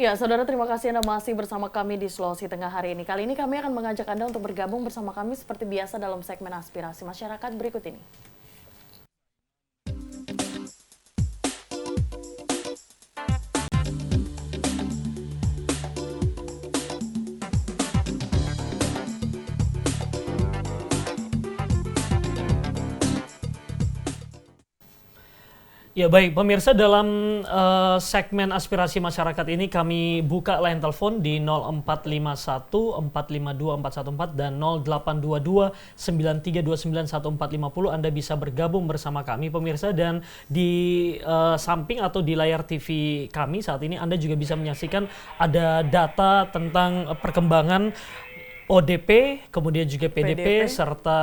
Ya, saudara, terima kasih Anda masih bersama kami di Sulawesi Tengah hari ini. Kali ini kami akan mengajak Anda untuk bergabung bersama kami seperti biasa dalam segmen aspirasi masyarakat berikut ini. Ya baik, pemirsa, dalam segmen aspirasi masyarakat ini kami buka line telepon di 0451 452 414 dan 0822 9329 1450. Anda bisa bergabung bersama kami, pemirsa, dan di samping atau di layar TV kami saat ini Anda juga bisa menyaksikan ada data tentang perkembangan ODP, kemudian juga PDP, serta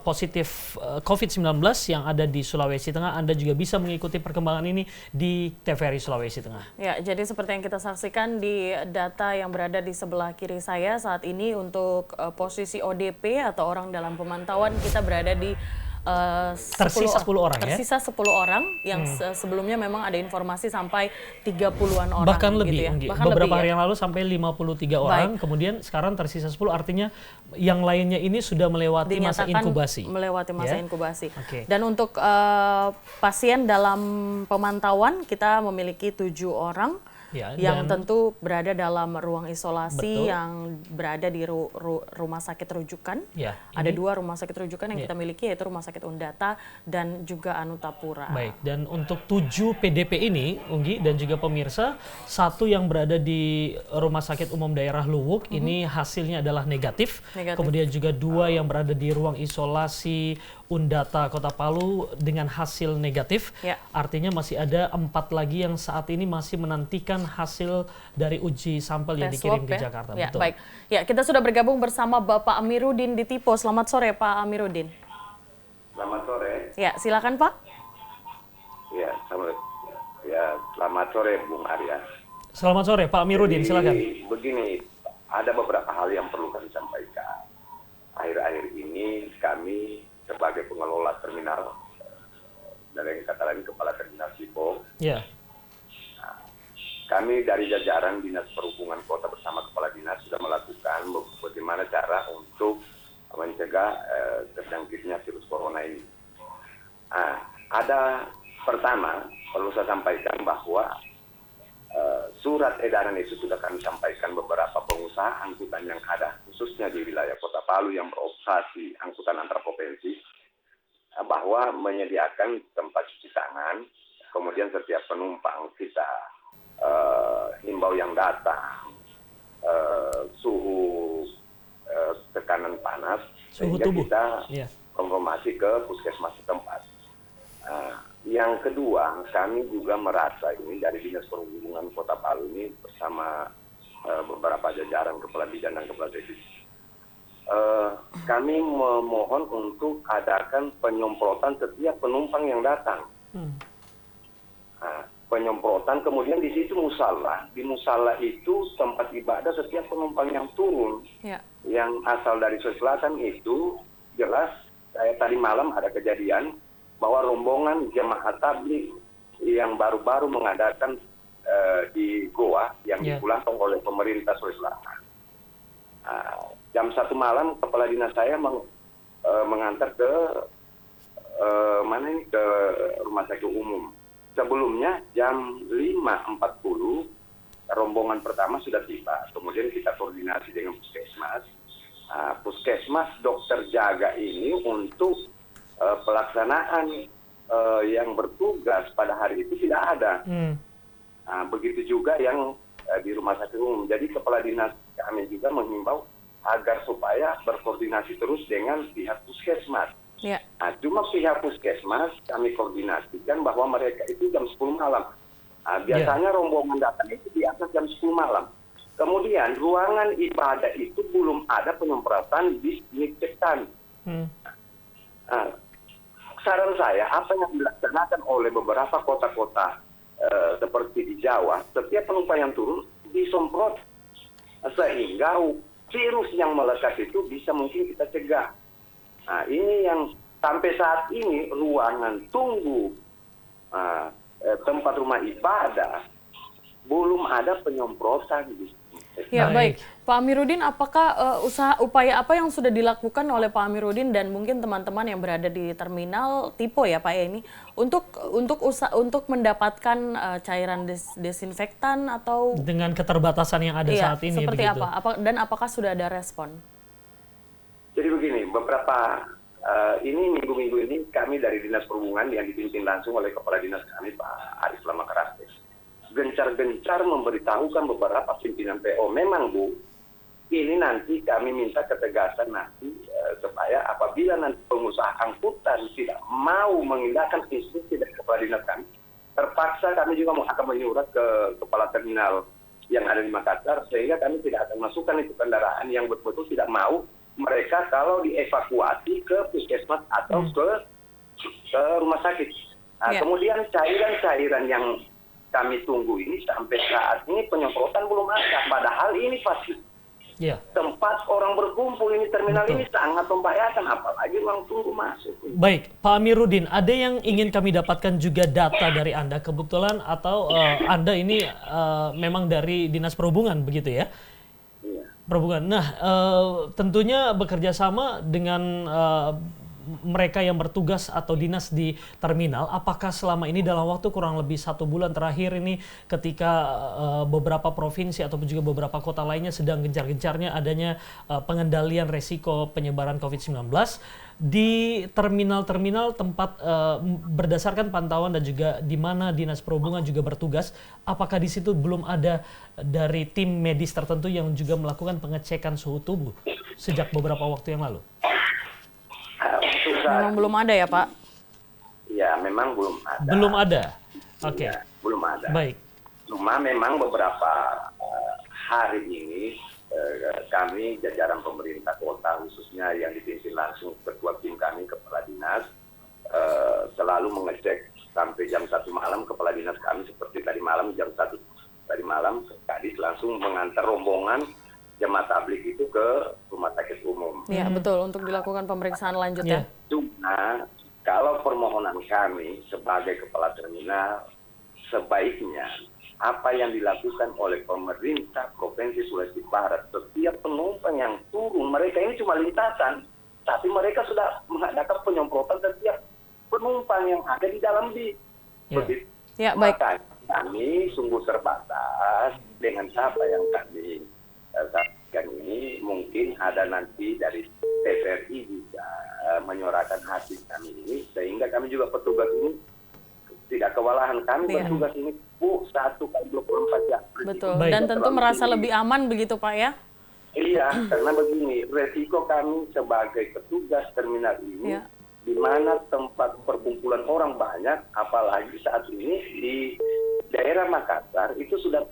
positif COVID-19 yang ada di Sulawesi Tengah. Anda juga bisa mengikuti perkembangan ini di TVRI Sulawesi Tengah. Ya, jadi seperti yang kita saksikan di data yang berada di sebelah kiri saya saat ini untuk posisi ODP atau orang dalam pemantauan, kita berada di tersisa 10 orang tersisa 10 orang yang sebelumnya memang ada informasi sampai 30-an orang. Bahkan lebih, gitu ya. Bahkan beberapa lebih, hari yang lalu sampai 53 orang, kemudian sekarang tersisa 10, artinya yang lainnya ini sudah melewati masa inkubasi. Melewati masa inkubasi. Dan untuk pasien dalam pemantauan kita memiliki 7 orang. Yang tentu berada dalam ruang isolasi yang berada di rumah sakit rujukan. Ada 2 rumah sakit rujukan yang kita miliki, yaitu Rumah Sakit Undata dan juga Anutapura. Baik, dan untuk 7 PDP ini, Unggi dan juga pemirsa, 1 yang berada di Rumah Sakit Umum Daerah Luwuk, ini hasilnya adalah negatif. Kemudian juga 2 yang berada di ruang isolasi Undata Kota Palu dengan hasil negatif. Artinya masih ada 4 lagi yang saat ini masih menantikan hasil dari uji sampel yang dikirim ke Jakarta. Betul. Baik. Ya, kita sudah bergabung bersama Bapak Amiruddin di Tipo. Selamat sore, Pak Amiruddin. Selamat sore. Ya, silakan Pak. Selamat sore Bung Arya. Selamat sore Pak Amiruddin, silakan. Begini, ada beberapa hal yang perlu kami sampaikan. Akhir-akhir ini kami sebagai pengelola terminal, dan yang kata lain Kepala Terminal Tipo, kami dari jajaran Dinas Perhubungan Kota bersama Kepala Dinas sudah melakukan bagaimana cara untuk mencegah terjangkitnya virus corona ini. Ada pertama, perlu saya sampaikan bahwa surat edaran itu sudah kami sampaikan beberapa pengusaha angkutan yang ada, khususnya di wilayah Kota Palu yang beroperasi angkutan antar provinsi, bahwa menyediakan tempat cuci tangan, kemudian setiap penumpang kita himbau yang datang, suhu tekanan panas, suhu sehingga tubuh. Kita konfirmasi ke puskesmas setempat. Yang kedua, kami juga merasa ini dari Dinas Perhubungan Kota Palu ini bersama beberapa jajaran Kepala Bidang dan Kepala Divisi, kami memohon untuk adakan penyemprotan setiap penumpang yang datang. Penyemprotan, kemudian di situ musala. Di musala itu tempat ibadah setiap penumpang yang turun, yang asal dari Sulawesi Selatan itu jelas. Saya tadi malam ada kejadian bahwa rombongan jemaah tabligh yang baru-baru mengadakan di Goa yang dipulangkan oleh pemerintah Sulawesi Selatan. Jam 1 malam Kepala Dinas saya mengantar ke ke Rumah Sakit Umum. Sebelumnya jam 5.40 rombongan pertama sudah tiba. Kemudian kita koordinasi dengan puskesmas. Puskesmas dokter jaga ini untuk pelaksanaan yang bertugas pada hari itu tidak ada. Begitu juga yang di Rumah Sakit Umum. Jadi Kepala Dinas kami juga menghimbau agar supaya berkoordinasi terus dengan pihak puskesmas. Cuma pihak puskesmas kami koordinasikan bahwa mereka itu jam 10 malam. Biasanya rombongan datang itu di atas jam 10 malam. Kemudian ruangan ibadah itu belum ada penyemprotan disinfektan. Saran saya, apa yang dilaksanakan oleh beberapa kota-kota seperti di Jawa, setiap penumpang yang turun disemprot sehingga virus yang melekat itu bisa mungkin kita cegah. Ini yang sampai saat ini ruangan tunggu tempat rumah ibadah belum ada penyemprotan disinfektan. Ya, baik. Pak Amiruddin, apakah upaya apa yang sudah dilakukan oleh Pak Amiruddin dan mungkin teman-teman yang berada di terminal Tipo ya Pak ya ini untuk mendapatkan cairan desinfektan atau dengan keterbatasan yang ada saat ini seperti begitu. apa? Dan apakah sudah ada respon? Jadi begini, beberapa ini minggu-minggu ini kami dari Dinas Perhubungan yang dipimpin langsung oleh Kepala Dinas kami Pak Arif Lama Karates gencar-gencar memberitahukan beberapa pimpinan PO, memang Bu, ini nanti kami minta ketegasan nanti supaya apabila nanti pengusaha angkutan tidak mau mengindahkan instruksi dari Kepala Dinas kami, terpaksa kami juga akan menyurat ke Kepala Terminal yang ada di Makassar, sehingga kami tidak akan masukkan itu kendaraan yang betul-betul tidak mau mereka kalau dievakuasi ke puskesmas atau ke rumah sakit. Nah, kemudian cairan-cairan yang kami tunggu ini sampai saat ini penyemprotan belum ada. Padahal ini pasti tempat orang berkumpul, ini terminal ini sangat membahayakan, apalagi ruang tunggu masuk. Baik, Pak Amiruddin, ada yang ingin kami dapatkan juga data dari Anda kebetulan atau Anda ini memang dari Dinas Perhubungan begitu ya? Iya. Perhubungan. Nah, tentunya bekerja sama dengan mereka yang bertugas atau dinas di terminal, apakah selama ini dalam waktu kurang lebih 1 bulan terakhir ini ketika beberapa provinsi ataupun juga beberapa kota lainnya sedang gencar-gencarnya adanya pengendalian resiko penyebaran COVID-19, di terminal-terminal tempat berdasarkan pantauan dan juga di mana Dinas Perhubungan juga bertugas, apakah di situ belum ada dari tim medis tertentu yang juga melakukan pengecekan suhu tubuh sejak beberapa waktu yang lalu? Memang belum ada ya Pak? Ya, memang belum ada. Belum ada? Oke. Ya, belum ada. Baik. Cuma memang beberapa hari ini kami jajaran pemerintah kota khususnya yang dipimpin langsung ketua tim kami, Kepala Dinas, selalu mengecek sampai jam 1 malam. Kepala Dinas kami seperti tadi malam jam 1 tadi malam Kadis langsung mengantar rombongan jemaah tabligh itu ke rumah sakit umum. Iya betul, untuk dilakukan pemeriksaan lanjutnya. Cuma kalau permohonan kami sebagai kepala terminal, sebaiknya apa yang dilakukan oleh pemerintah Provinsi Sulawesi Barat, setiap penumpang yang turun, mereka ini cuma lintasan, tapi mereka sudah mengadakan penyemprotan setiap penumpang yang ada di dalam bis. Ya, baik. Maka kami sungguh terbatas dengan apa yang kami sampaikan ini. Mungkin ada nanti dari TVRI juga menyuarakan hasil kami ini, sehingga kami juga petugas ini tidak kewalahan. Kami bertugas ini 1x24 jam. Betul. Dan tentu merasa lebih aman begitu Pak ya? Iya, karena begini, resiko kami sebagai petugas terminal ini, di mana tempat perkumpulan orang banyak, apalagi saat ini di daerah Makassar itu sudah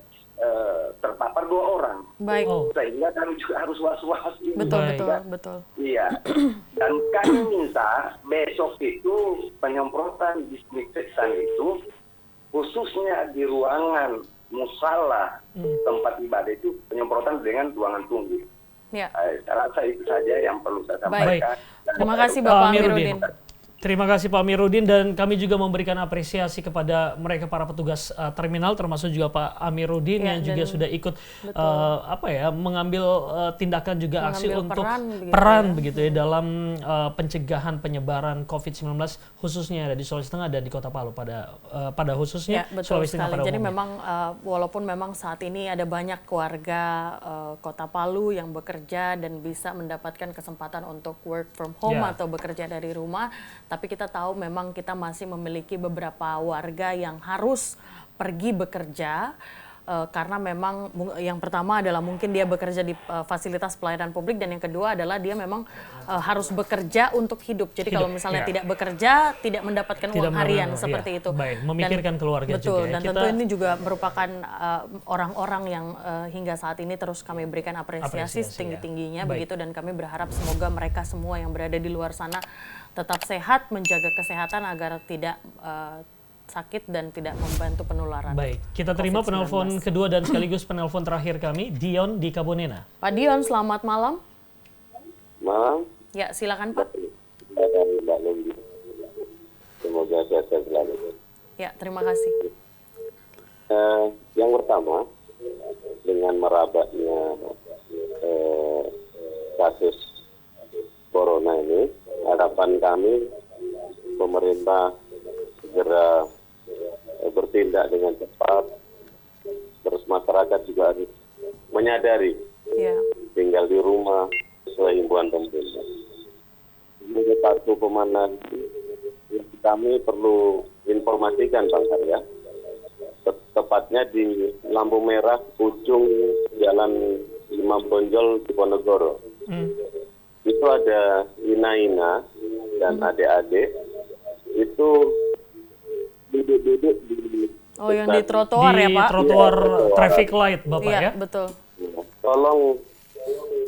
terpapar 2 orang. Baik. Sehingga kami juga harus was-was. Betul. Iya. Dan kami minta besok itu penyemprotan disinfektan itu khususnya di ruangan musala tempat ibadah itu penyemprotan dengan ruangan tunggu. Ya. Saya rasa itu saja yang perlu saya sampaikan. Terima kasih Bapak Amiruddin. Terima kasih Pak Amiruddin, dan kami juga memberikan apresiasi kepada mereka para petugas terminal, termasuk juga Pak Amiruddin yang juga sudah ikut mengambil tindakan juga aksi untuk peran begitu ya dalam pencegahan penyebaran COVID-19 khususnya ada di Sulawesi Tengah dan di Kota Palu pada khususnya Sulawesi Tengah pada umumnya. Jadi memang walaupun memang saat ini ada banyak warga Kota Palu yang bekerja dan bisa mendapatkan kesempatan untuk work from home atau bekerja dari rumah, tapi kita tahu memang kita masih memiliki beberapa warga yang harus pergi bekerja karena memang yang pertama adalah mungkin dia bekerja di fasilitas pelayanan publik, dan yang kedua adalah dia memang harus bekerja untuk hidup. Jadi kalau misalnya tidak bekerja, tidak mendapatkan uang harian seperti itu. Baik, memikirkan keluarga betul, juga. Dan tentu ini juga merupakan orang-orang yang hingga saat ini terus kami berikan apresiasi setinggi-tingginya begitu, dan kami berharap semoga mereka semua yang berada di luar sana tetap sehat, menjaga kesehatan agar tidak sakit dan tidak membantu penularan. Baik, kita terima penelpon kedua dan sekaligus penelpon terakhir kami, Dion di Kabonena. Pak Dion, selamat malam. Malam. Ya, silakan Pak. Semoga sehat selalu. Ya, terima kasih. Yang pertama, dengan merabatnya kasus corona ini, harapan kami pemerintah segera bertindak dengan cepat, terus masyarakat juga harus menyadari tinggal di rumah sesuai himbauan pemerintah. Ini satu pemandangan kami perlu informasikan Bang Arya, tepatnya di lampu merah ujung Jalan Imam Bonjol Diponegoro. Itu ada Ina dan adik-adik itu duduk-duduk di yang di trotoar ya Pak? Di trotoar traffic light Bapak ya? Iya, betul. Tolong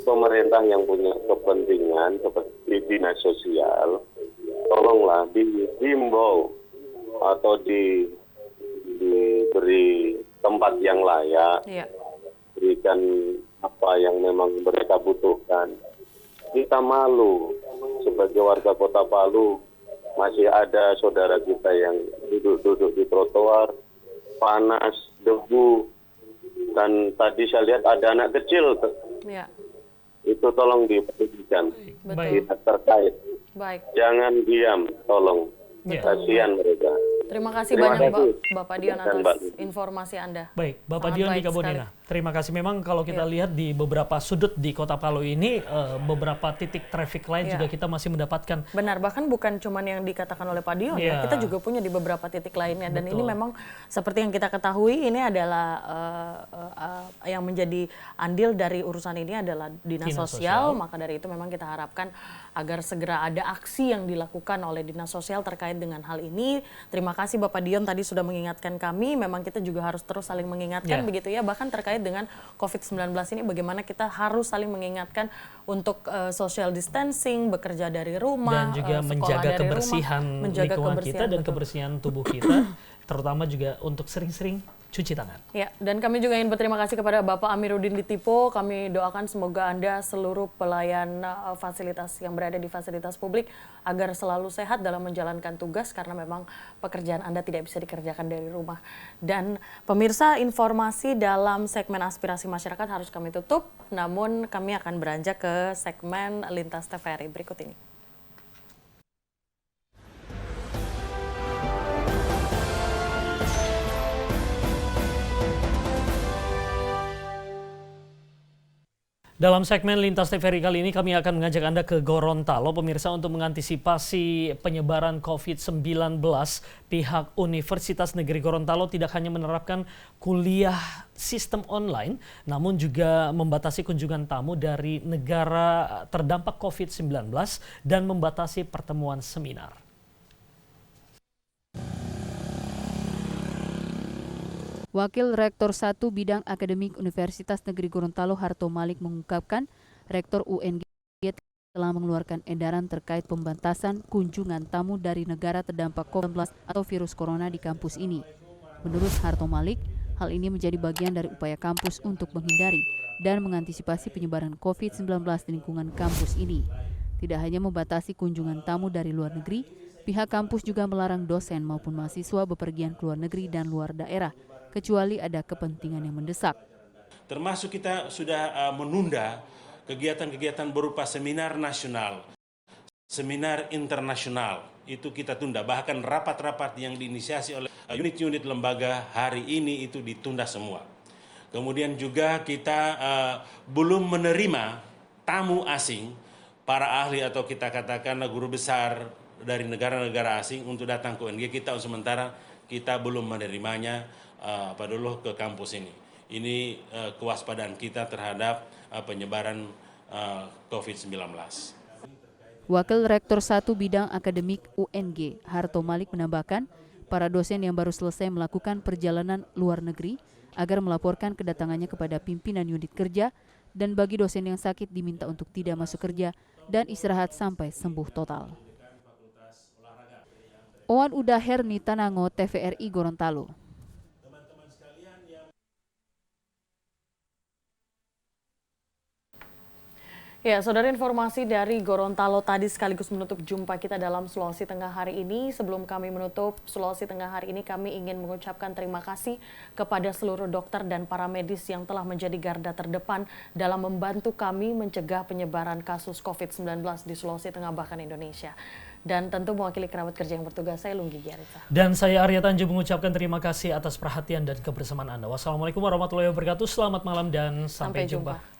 pemerintah yang punya kepentingan seperti dinas sosial, tolonglah dihimbau atau diberi tempat yang layak, berikan apa yang memang mereka butuhkan. Kita malu sebagai warga Kota Palu, masih ada saudara kita yang duduk-duduk di trotoar, panas, debu, dan tadi saya lihat ada anak kecil. Itu tolong diperhatikan, tidak terkait. Jangan diam, tolong. Kasihan mereka. Terima kasih banyak Bapak Dion atas informasi Anda. Baik, Bapak Dion di Kabodena. Terima kasih. Memang kalau kita lihat di beberapa sudut di Kota Palu ini, beberapa titik traffic light juga kita masih mendapatkan. Benar, bahkan bukan cuma yang dikatakan oleh Pak Dion, kita juga punya di beberapa titik lainnya. Dan ini memang seperti yang kita ketahui, ini adalah yang menjadi andil dari urusan ini adalah Dinas Sosial. Maka dari itu memang kita harapkan agar segera ada aksi yang dilakukan oleh Dinas Sosial terkait dengan hal ini. Terima kasih Bapak Dion tadi sudah mengingatkan kami, memang kita juga harus terus saling mengingatkan begitu ya, bahkan terkait dengan COVID-19 ini bagaimana kita harus saling mengingatkan untuk social distancing, bekerja dari rumah, dan juga menjaga kebersihan lingkungan kita dan kebersihan tubuh kita, terutama juga untuk sering-sering cuci tangan. Ya, dan kami juga ingin berterima kasih kepada Bapak Amiruddin Ditipo. Kami doakan semoga Anda seluruh pelayan fasilitas yang berada di fasilitas publik agar selalu sehat dalam menjalankan tugas karena memang pekerjaan Anda tidak bisa dikerjakan dari rumah. Dan pemirsa, informasi dalam segmen aspirasi masyarakat harus kami tutup, namun kami akan beranjak ke segmen Lintas TVRI berikut ini. Dalam segmen Lintas TVRI kali ini kami akan mengajak Anda ke Gorontalo, pemirsa, untuk mengantisipasi penyebaran COVID-19. Pihak Universitas Negeri Gorontalo tidak hanya menerapkan kuliah sistem online, namun juga membatasi kunjungan tamu dari negara terdampak COVID-19 dan membatasi pertemuan seminar. Wakil Rektor 1 Bidang Akademik Universitas Negeri Gorontalo Harto Malik mengungkapkan, Rektor UNG telah mengeluarkan edaran terkait pembatasan kunjungan tamu dari negara terdampak COVID-19 atau virus corona di kampus ini. Menurut Harto Malik, hal ini menjadi bagian dari upaya kampus untuk menghindari dan mengantisipasi penyebaran COVID-19 di lingkungan kampus ini. Tidak hanya membatasi kunjungan tamu dari luar negeri, pihak kampus juga melarang dosen maupun mahasiswa bepergian ke luar negeri dan luar daerah, kecuali ada kepentingan yang mendesak. Termasuk kita sudah menunda kegiatan-kegiatan berupa seminar nasional, seminar internasional, itu kita tunda. Bahkan rapat-rapat yang diinisiasi oleh unit-unit lembaga hari ini itu ditunda semua. Kemudian juga kita belum menerima tamu asing, para ahli atau kita katakan guru besar dari negara-negara asing untuk datang ke UNG. Kita sementara kita belum menerimanya dulu ke kampus ini. Ini kewaspadaan kita terhadap penyebaran COVID-19. Wakil Rektor 1 Bidang Akademik UNG, Harto Malik menambahkan, para dosen yang baru selesai melakukan perjalanan luar negeri agar melaporkan kedatangannya kepada pimpinan unit kerja, dan bagi dosen yang sakit diminta untuk tidak masuk kerja dan istirahat sampai sembuh total. Owan Udaher Nitanango, TVRI Gorontalo. Ya, saudara, informasi dari Gorontalo tadi sekaligus menutup jumpa kita dalam Sulawesi Tengah hari ini. Sebelum kami menutup Sulawesi Tengah hari ini, kami ingin mengucapkan terima kasih kepada seluruh dokter dan para medis yang telah menjadi garda terdepan dalam membantu kami mencegah penyebaran kasus COVID-19 di Sulawesi Tengah bahkan Indonesia. Dan tentu mewakili kerabat kerja yang bertugas, saya Lunggi Giarita. Dan saya Arya Tanjung mengucapkan terima kasih atas perhatian dan kebersamaan Anda. Wassalamualaikum warahmatullahi wabarakatuh. Selamat malam dan sampai jumpa.